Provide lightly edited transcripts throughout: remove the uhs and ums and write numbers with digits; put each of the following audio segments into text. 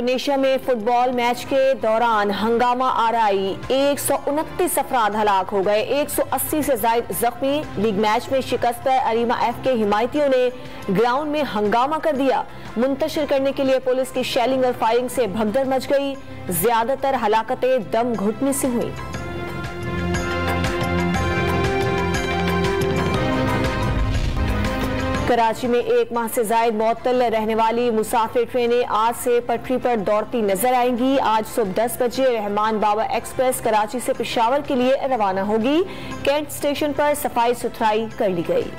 Indonesia में football match के दौरान हंगामा आराई 129 अफराद हलाक हो गए, 180 से ज्यादा जख्मी। लीग मैच में शिकस्त पर अरीमा एफ के हिमायतियों ने ग्राउंड में हंगामा कर दिया। मुंतशिर करने के लिए पुलिस की शेलिंग और फायरिंग से भगदड़ मच गई। ज्यादातर हलाकतें दम घुटने से हुई। कराची में एक माह से जायद मुअत्तल रहने वाली मुसाफिर ट्रेनें आज से पटरी पर दौड़ती नजर आएंगी। आज सुबह 10 बजे रहमान बाबा एक्सप्रेस कराची से पेशावर के लिए रवाना होगी। कैंट स्टेशन पर सफाई सुथराई कर ली गई।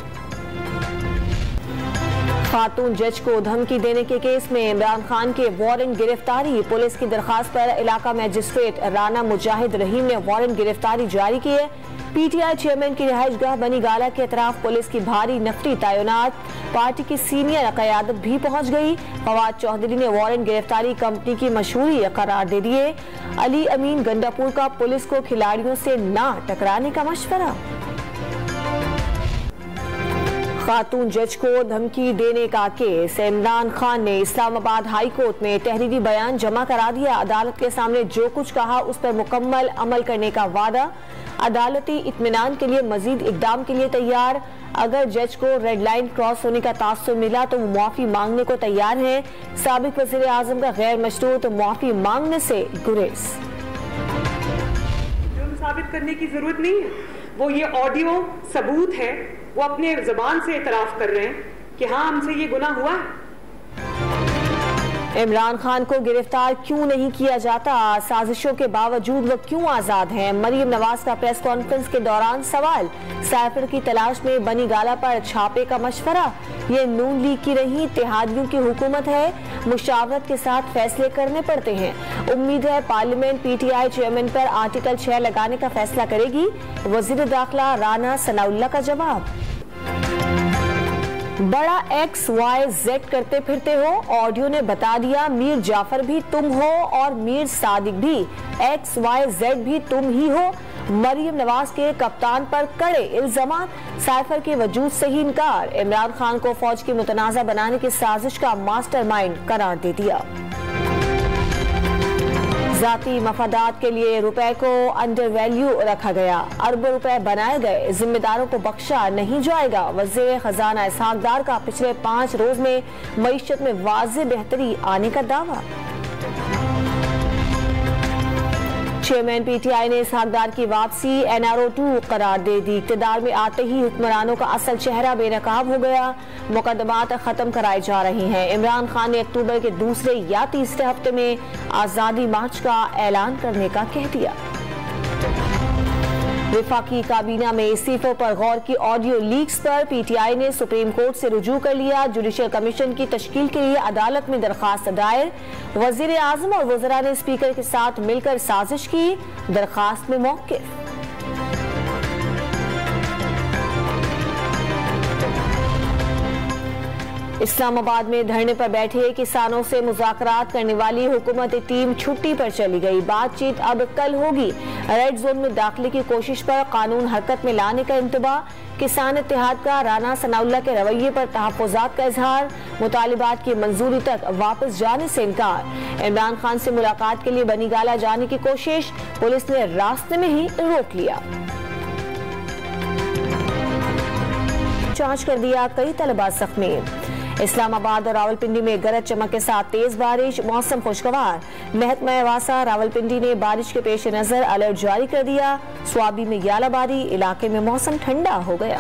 खातून जज को धमकी देने के केस में इमरान खान के वारंट गिरफ्तारी। पुलिस की दरखास्त पर इलाका मजिस्ट्रेट राना मुजाहिद रहीम ने वारंट गिरफ्तारी जारी की है। पीटीआई चेयरमैन की रिहाइशगाह बनी गाला के अतराफ पुलिस की भारी नफरी तैनात। पार्टी की सीनियर क़यादत भी पहुंच गई। फवाद चौधरी ने वारंट गिरफ्तारी कंपनी की मशहूरी करार दे दिए। अली अमीन गंडापुर का पुलिस को खिलाड़ियों से ना टकराने का मशवरा। खातून जज को धमकी देने का केस। इमरान खान ने इस्लामाबाद हाई कोर्ट में तहरीरी बयान जमा करा दिया। अदालत के सामने जो कुछ कहा उस पर मुकम्मल अमल करने का वादा। अदालती इत्मीनान के लिए मजीद इकदाम के लिए तैयार। अगर जज को रेड लाइन क्रॉस होने का तासुर मिला तो वो माफी मांगने को तैयार है। साबिक वज़ीर आज़म का गैर मशरूत माफी मांगने से गुरेज। जुर्म साबित करने की जरूरत नहीं है। वो ये ऑडियो सबूत है, वो अपने जबान से इतराफ कर रहे हैं कि हाँ हमसे ये गुनाह हुआ है। इमरान खान को गिरफ्तार क्यों नहीं किया जाता? साजिशों के बावजूद वो क्यों आजाद हैं? मरियम नवाज का प्रेस कॉन्फ्रेंस के दौरान सवाल। साइफर की तलाश में बनी गाला पर छापे का मशवरा। ये नून लीग की रही इत्तेहादियों की हुकूमत है। मुशावरत के साथ फैसले करने पड़ते हैं। उम्मीद है पार्लियामेंट पीटीआई चेयरमैन पर आर्टिकल 6 लगाने का फैसला करेगी। वजीर दाखिला राना सनाउल्लाह का जवाब। बड़ा XYZ करते फिरते हो। ऑडियो ने बता दिया मीर जाफर भी तुम हो और मीर सादिक भी। XYZ भी तुम ही हो। मरियम नवाज के कप्तान पर कड़े इल्जाम। साइफर के वजूद से ही इनकार। इमरान खान को फौज की मुतनाज़ा बनाने की साजिश का मास्टरमाइंड करार दे दिया। जाती मफादात के लिए रुपए को अंडर वैल्यू रखा गया। अरबों रुपए बनाए गए, जिम्मेदारों को बख्शा नहीं जाएगा। वज़ीर खजाना इसहाक डार का पिछले 5 रोज में मईशत में वाज़ेह बेहतरी आने का दावा। चेयरमैन पीटीआई ने इसहाक डार की वापसी NRO 2 करार दे दी। इक़्तिदार में आते ही हुक्मरानों का असल चेहरा बेनकाब हो गया। मुकदमात खत्म कराए जा रहे हैं। इमरान खान ने अक्टूबर के दूसरे या तीसरे हफ्ते में आजादी मार्च का ऐलान करने का कह दिया। विफाकी काबीना में इस्तीफों पर गौर की। ऑडियो लीक्स पर पीटीआई ने सुप्रीम कोर्ट से रुजू कर लिया। जुडिशल कमीशन की तश्कील के लिए अदालत में दरखास्त दायर। वजीर आजम और वज़रा ने स्पीकर के साथ मिलकर साजिश की। दरखास्त में मौक़िफ़। इस्लामाबाद में धरने पर बैठे किसानों से मुज़ाकरात करने वाली हुकूमती टीम छुट्टी पर चली गई। बातचीत अब कल होगी। रेड जोन में दाखिले की कोशिश पर कानून हरकत में लाने का इंतबाह। किसान इत्तेहाद का राना सनाउल्लाह के रवैये पर तहफ़्फ़ुज़ात का इजहार। मुतालिबात की मंजूरी तक वापस जाने से इनकार। इमरान खान से मुलाकात के लिए बनी गाला जाने की कोशिश, पुलिस ने रास्ते में ही रोक लिया। जांच कर दिया, कई तलबा जख्मी। इस्लामाबाद और रावलपिंडी में गरज चमक के साथ तेज बारिश। मौसम खुशगवार। महकमा वासा रावलपिंडी ने बारिश के पेश नजर अलर्ट जारी कर दिया। स्वाबी में यालाबारी, इलाके में मौसम ठंडा हो गया।